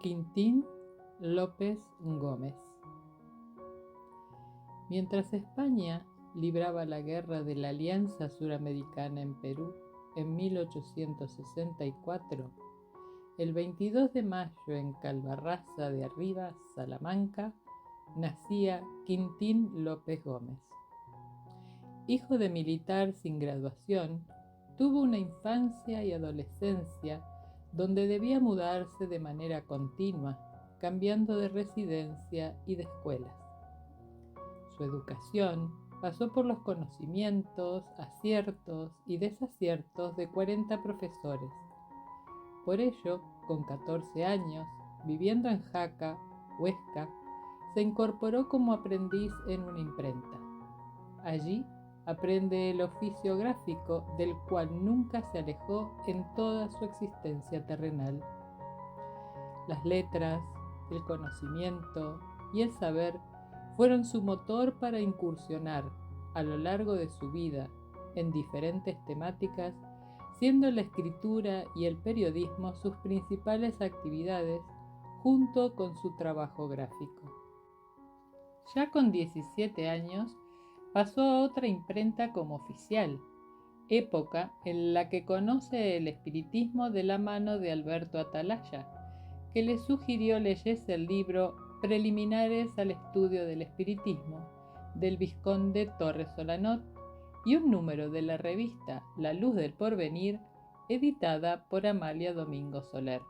Quintín López Gómez. Mientras España libraba la guerra de la Alianza Suramericana en Perú en 1864, el 22 de mayo en Calvarraza de Arriba, Salamanca, nacía Quintín López Gómez. Hijo de militar sin graduación, tuvo una infancia y adolescencia donde debía mudarse de manera continua, cambiando de residencia y de escuelas. Su educación pasó por los conocimientos, aciertos y desaciertos de 40 profesores. Por ello, con 14 años, viviendo en Jaca, Huesca, se incorporó como aprendiz en una imprenta. Allí aprende el oficio gráfico del cual nunca se alejó en toda su existencia terrenal. Las letras, el conocimiento y el saber fueron su motor para incursionar a lo largo de su vida en diferentes temáticas, siendo la escritura y el periodismo sus principales actividades junto con su trabajo gráfico. Ya con 17 años pasó a otra imprenta como oficial, época en la que conoce el espiritismo de la mano de Alberto Atalaya, que le sugirió leyese el libro Preliminares al estudio del espiritismo del vizconde Torres Solanot y un número de la revista La Luz del Porvenir, editada por Amalia Domingo Soler.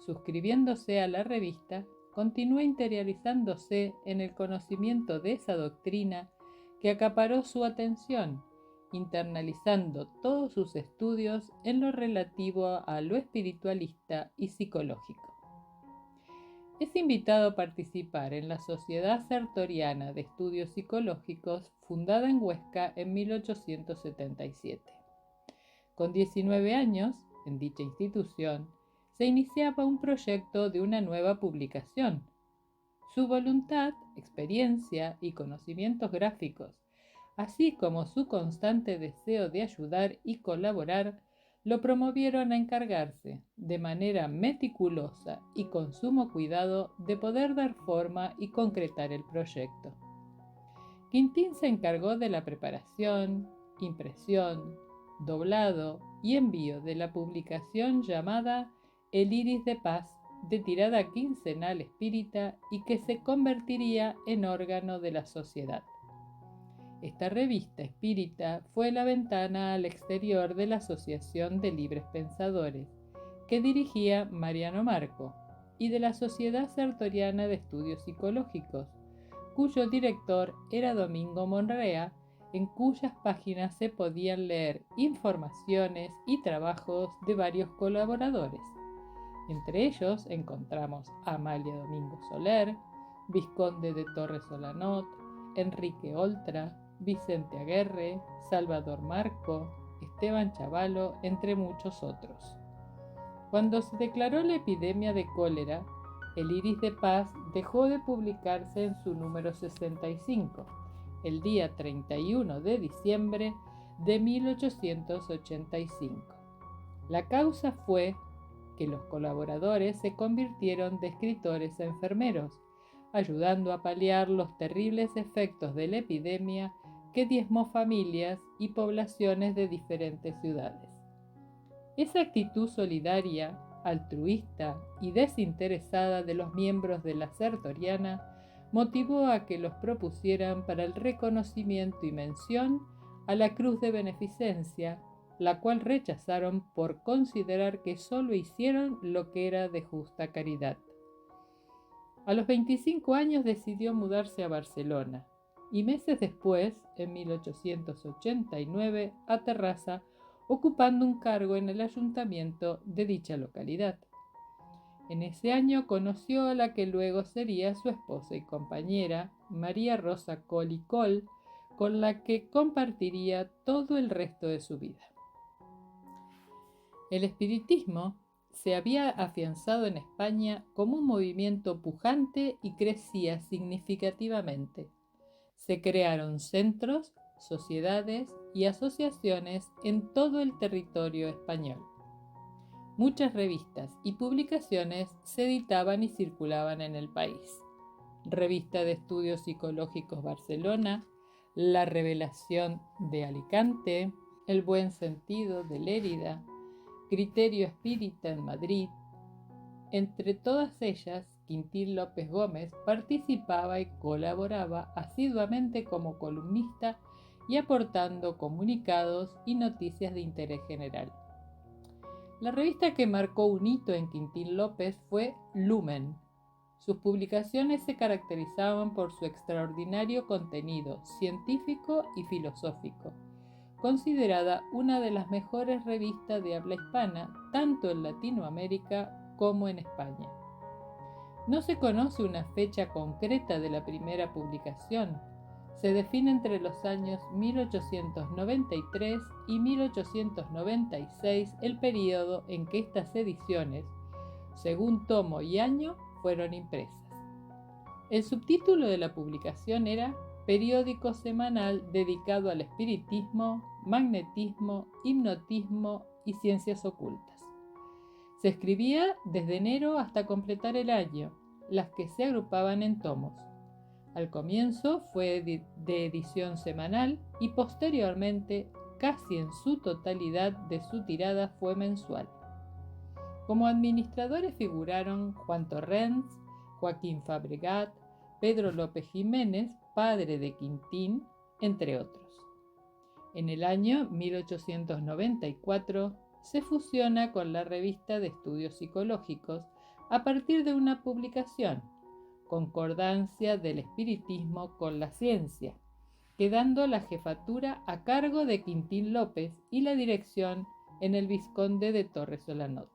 Suscribiéndose a la revista, continuó interiorizándose en el conocimiento de esa doctrina que acaparó su atención, internalizando todos sus estudios en lo relativo a lo espiritualista y psicológico. Es invitado a participar en la Sociedad Sertoriana de Estudios Psicológicos, fundada en Huesca en 1877. Con 19 años, en dicha institución, se iniciaba un proyecto de una nueva publicación. Su voluntad, experiencia y conocimientos gráficos, así como su constante deseo de ayudar y colaborar, lo promovieron a encargarse, de manera meticulosa y con sumo cuidado, de poder dar forma y concretar el proyecto. Quintín se encargó de la preparación, impresión, doblado y envío de la publicación llamada El Iris de Paz, de tirada quincenal espírita y que se convertiría en órgano de la sociedad. Esta revista espírita fue la ventana al exterior de la Asociación de Libres Pensadores, que dirigía Mariano Marco, y de la Sociedad Sertoriana de Estudios Psicológicos, cuyo director era Domingo Monrea, en cuyas páginas se podían leer informaciones y trabajos de varios colaboradores. Entre ellos encontramos a Amalia Domingo Soler, vizconde de Torres Solanot, Enrique Oltra, Vicente Aguerre, Salvador Marco, Esteban Chavalo, entre muchos otros. Cuando se declaró la epidemia de cólera, El Iris de Paz dejó de publicarse en su número 65, el día 31 de diciembre de 1885. La causa fue que los colaboradores se convirtieron de escritores a enfermeros, ayudando a paliar los terribles efectos de la epidemia que diezmó familias y poblaciones de diferentes ciudades. Esa actitud solidaria, altruista y desinteresada de los miembros de la Sertoriana motivó a que los propusieran para el reconocimiento y mención a la Cruz de Beneficencia, la cual rechazaron por considerar que solo hicieron lo que era de justa caridad. A los 25 años decidió mudarse a Barcelona y meses después, en 1889, a Terrassa, ocupando un cargo en el ayuntamiento de dicha localidad. En ese año conoció a la que luego sería su esposa y compañera, María Rosa Coll y Coll, con la que compartiría todo el resto de su vida. El espiritismo se había afianzado en España como un movimiento pujante y crecía significativamente. Se crearon centros, sociedades y asociaciones en todo el territorio español. Muchas revistas y publicaciones se editaban y circulaban en el país. Revista de Estudios Psicológicos Barcelona, La Revelación de Alicante, El Buen Sentido de Lérida, Criterio Espírita en Madrid. Entre todas ellas, Quintín López Gómez participaba y colaboraba asiduamente como columnista y aportando comunicados y noticias de interés general. La revista que marcó un hito en Quintín López fue Lumen. Sus publicaciones se caracterizaban por su extraordinario contenido científico y filosófico, considerada una de las mejores revistas de habla hispana, tanto en Latinoamérica como en España. No se conoce una fecha concreta de la primera publicación. Se define entre los años 1893 y 1896 el período en que estas ediciones, según tomo y año, fueron impresas. El subtítulo de la publicación era Periódico semanal dedicado al espiritismo, magnetismo, hipnotismo y ciencias ocultas. Se escribía desde enero hasta completar el año, las que se agrupaban en tomos. Al comienzo fue de edición semanal y posteriormente, casi en su totalidad de su tirada fue mensual. Como administradores figuraron Juan Torrens, Joaquín Fabregat, Pedro López Jiménez, padre de Quintín, entre otros. En el año 1894 se fusiona con la Revista de Estudios Psicológicos a partir de una publicación, Concordancia del Espiritismo con la Ciencia, quedando la jefatura a cargo de Quintín López y la dirección en el vizconde de Torres Solanot.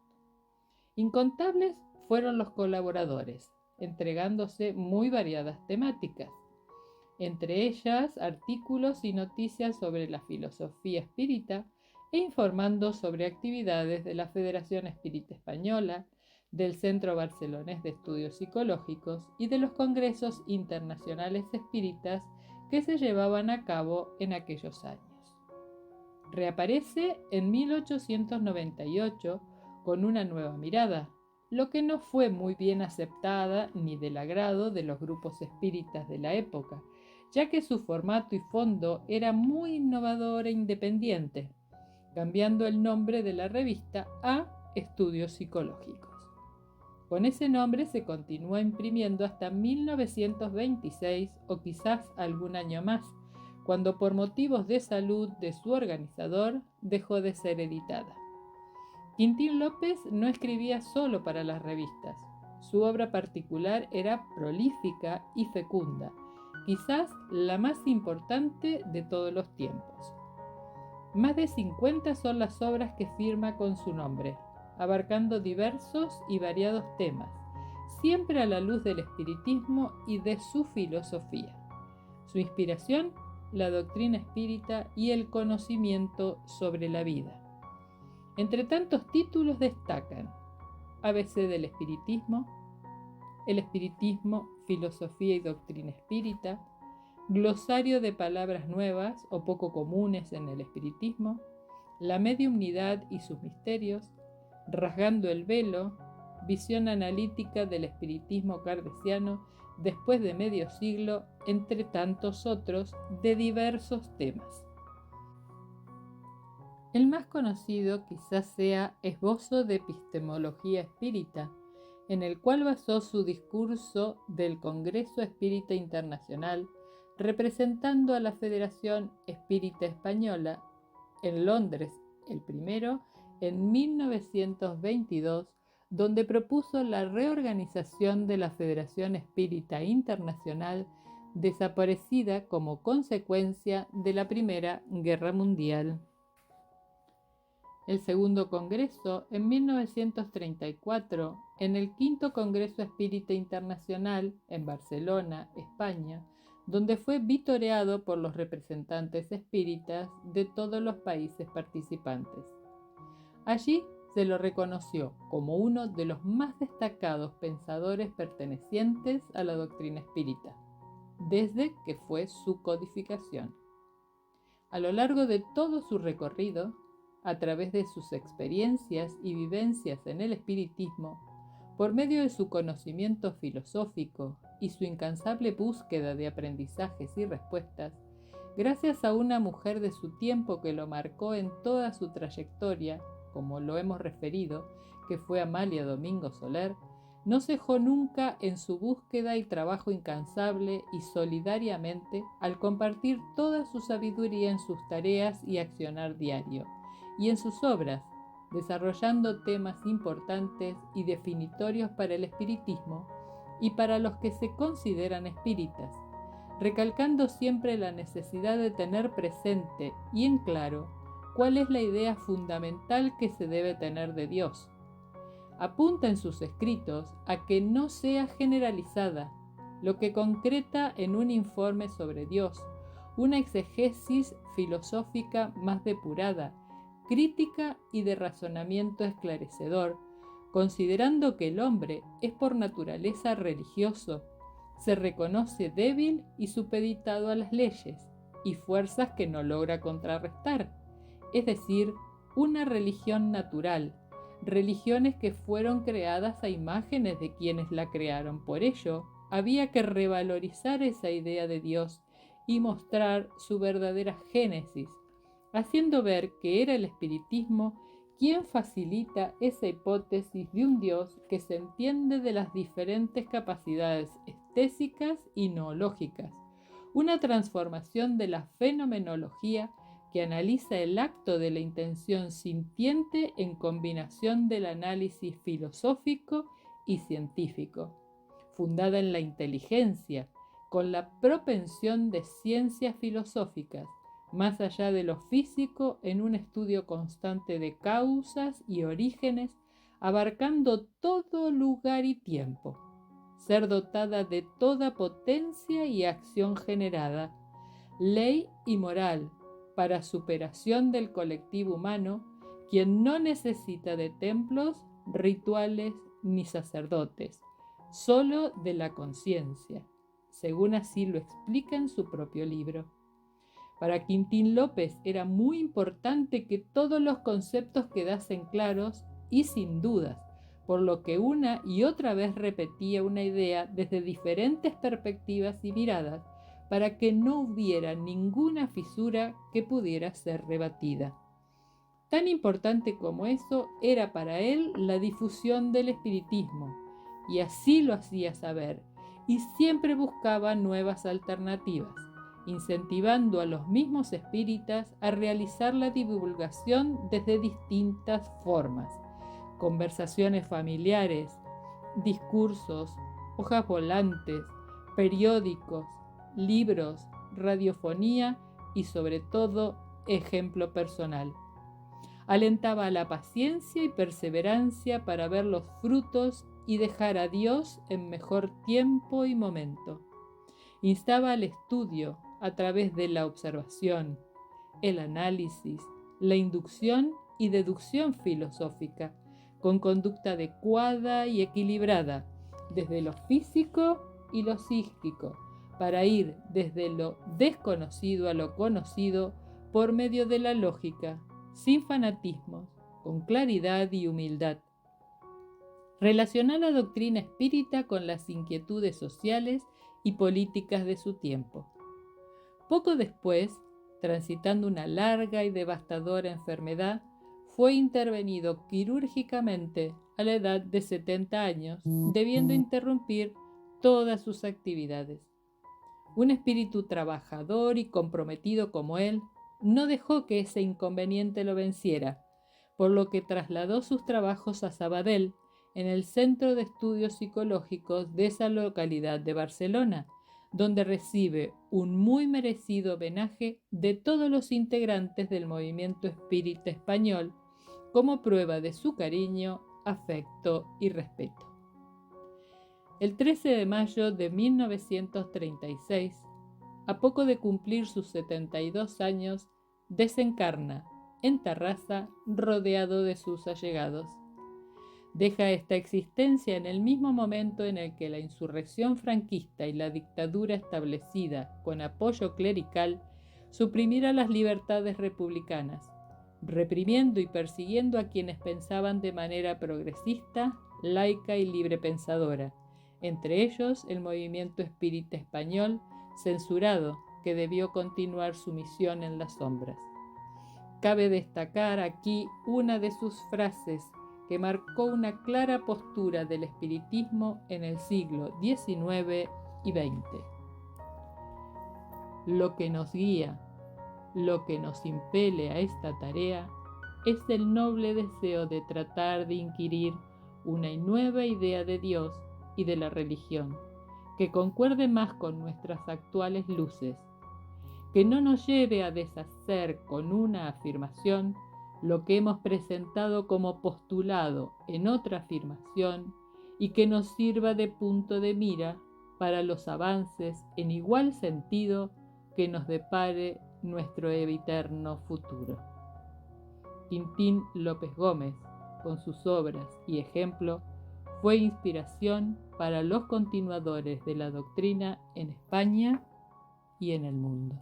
Incontables fueron los colaboradores, entregándose muy variadas temáticas, entre ellas artículos y noticias sobre la filosofía espírita e informando sobre actividades de la Federación Espírita Española, del Centro Barcelonés de Estudios Psicológicos y de los congresos internacionales espíritas que se llevaban a cabo en aquellos años. Reaparece en 1898 con una nueva mirada, lo que no fue muy bien aceptada ni del agrado de los grupos espíritas de la época, ya que su formato y fondo era muy innovador e independiente, cambiando el nombre de la revista a Estudios Psicológicos. Con ese nombre se continuó imprimiendo hasta 1926 o quizás algún año más, cuando por motivos de salud de su organizador dejó de ser editada. Quintín López no escribía solo para las revistas. Su obra particular era prolífica y fecunda, quizás la más importante de todos los tiempos. Más de 50 son las obras que firma con su nombre, abarcando diversos y variados temas, siempre a la luz del espiritismo y de su filosofía. Su inspiración, la doctrina espírita y el conocimiento sobre la vida. Entre tantos títulos destacan ABC del espiritismo, El espiritismo, filosofía y doctrina espírita, Glosario de palabras nuevas o poco comunes en el espiritismo, La mediumnidad y sus misterios, Rasgando el velo, Visión analítica del espiritismo kardeciano después de medio siglo, entre tantos otros de diversos temas. El más conocido quizás sea Esbozo de Epistemología Espírita, en el cual basó su discurso del Congreso Espírita Internacional, representando a la Federación Espírita Española en Londres, el primero en 1922, donde propuso la reorganización de la Federación Espírita Internacional, desaparecida como consecuencia de la Primera Guerra Mundial. El segundo congreso, en 1934, en el quinto Congreso Espírita Internacional, en Barcelona, España, donde fue vitoreado por los representantes espíritas de todos los países participantes. Allí se lo reconoció como uno de los más destacados pensadores pertenecientes a la doctrina espírita, desde que fue su codificación. A lo largo de todo su recorrido, a través de sus experiencias y vivencias en el espiritismo, por medio de su conocimiento filosófico y su incansable búsqueda de aprendizajes y respuestas, gracias a una mujer de su tiempo que lo marcó en toda su trayectoria, como lo hemos referido, que fue Amalia Domingo Soler, no cejó nunca en su búsqueda y trabajo incansable y solidariamente al compartir toda su sabiduría en sus tareas y accionar diario, y en sus obras, desarrollando temas importantes y definitorios para el espiritismo y para los que se consideran espíritas, recalcando siempre la necesidad de tener presente y en claro cuál es la idea fundamental que se debe tener de Dios. Apunta en sus escritos a que no sea generalizada, lo que concreta en un informe sobre Dios, una exegesis filosófica más depurada, crítica y de razonamiento esclarecedor, considerando que el hombre es por naturaleza religioso, se reconoce débil y supeditado a las leyes y fuerzas que no logra contrarrestar, es decir, una religión natural, religiones que fueron creadas a imágenes de quienes la crearon. Por ello, había que revalorizar esa idea de Dios y mostrar su verdadera génesis, haciendo ver que era el espiritismo quien facilita esa hipótesis de un Dios que se entiende de las diferentes capacidades estésicas y noológicas, una transformación de la fenomenología que analiza el acto de la intención sintiente en combinación del análisis filosófico y científico, fundada en la inteligencia, con la propensión de ciencias filosóficas, más allá de lo físico, en un estudio constante de causas y orígenes, abarcando todo lugar y tiempo, ser dotada de toda potencia y acción generada, ley y moral, para superación del colectivo humano, quien no necesita de templos, rituales ni sacerdotes, solo de la conciencia, según así lo explica en su propio libro. Para Quintín López era muy importante que todos los conceptos quedasen claros y sin dudas, por lo que una y otra vez repetía una idea desde diferentes perspectivas y miradas, para que no hubiera ninguna fisura que pudiera ser rebatida. Tan importante como eso era para él la difusión del espiritismo, y así lo hacía saber, y siempre buscaba nuevas alternativas, incentivando a los mismos espíritas a realizar la divulgación desde distintas formas: conversaciones familiares, discursos, hojas volantes, periódicos, libros, radiofonía y sobre todo ejemplo personal. Alentaba a la paciencia y perseverancia para ver los frutos y dejar a Dios en mejor tiempo y momento. Instaba al estudio a través de la observación, el análisis, la inducción y deducción filosófica, con conducta adecuada y equilibrada, desde lo físico y lo psíquico, para ir desde lo desconocido a lo conocido por medio de la lógica, sin fanatismos, con claridad y humildad. Relacionar la doctrina espírita con las inquietudes sociales y políticas de su tiempo. Poco después, transitando una larga y devastadora enfermedad, fue intervenido quirúrgicamente a la edad de 70 años, debiendo interrumpir todas sus actividades. Un espíritu trabajador y comprometido como él no dejó que ese inconveniente lo venciera, por lo que trasladó sus trabajos a Sabadell, en el Centro de Estudios Psicológicos de esa localidad de Barcelona, donde recibe un muy merecido homenaje de todos los integrantes del movimiento espírita español, como prueba de su cariño, afecto y respeto. El 13 de mayo de 1936, a poco de cumplir sus 72 años, desencarna en Tarrasa rodeado de sus allegados. Deja esta existencia en el mismo momento en el que la insurrección franquista y la dictadura establecida con apoyo clerical suprimiera las libertades republicanas, reprimiendo y persiguiendo a quienes pensaban de manera progresista, laica y librepensadora, entre ellos el movimiento espírita español, censurado, que debió continuar su misión en las sombras. Cabe destacar aquí una de sus frases que marcó una clara postura del espiritismo en el siglo XIX y XX. Lo que nos guía, lo que nos impele a esta tarea, es el noble deseo de tratar de inquirir una nueva idea de Dios y de la religión, que concuerde más con nuestras actuales luces, que no nos lleve a deshacer con una afirmación lo que hemos presentado como postulado en otra afirmación y que nos sirva de punto de mira para los avances en igual sentido que nos depare nuestro eterno futuro. Quintín López Gómez, con sus obras y ejemplo, fue inspiración para los continuadores de la doctrina en España y en el mundo.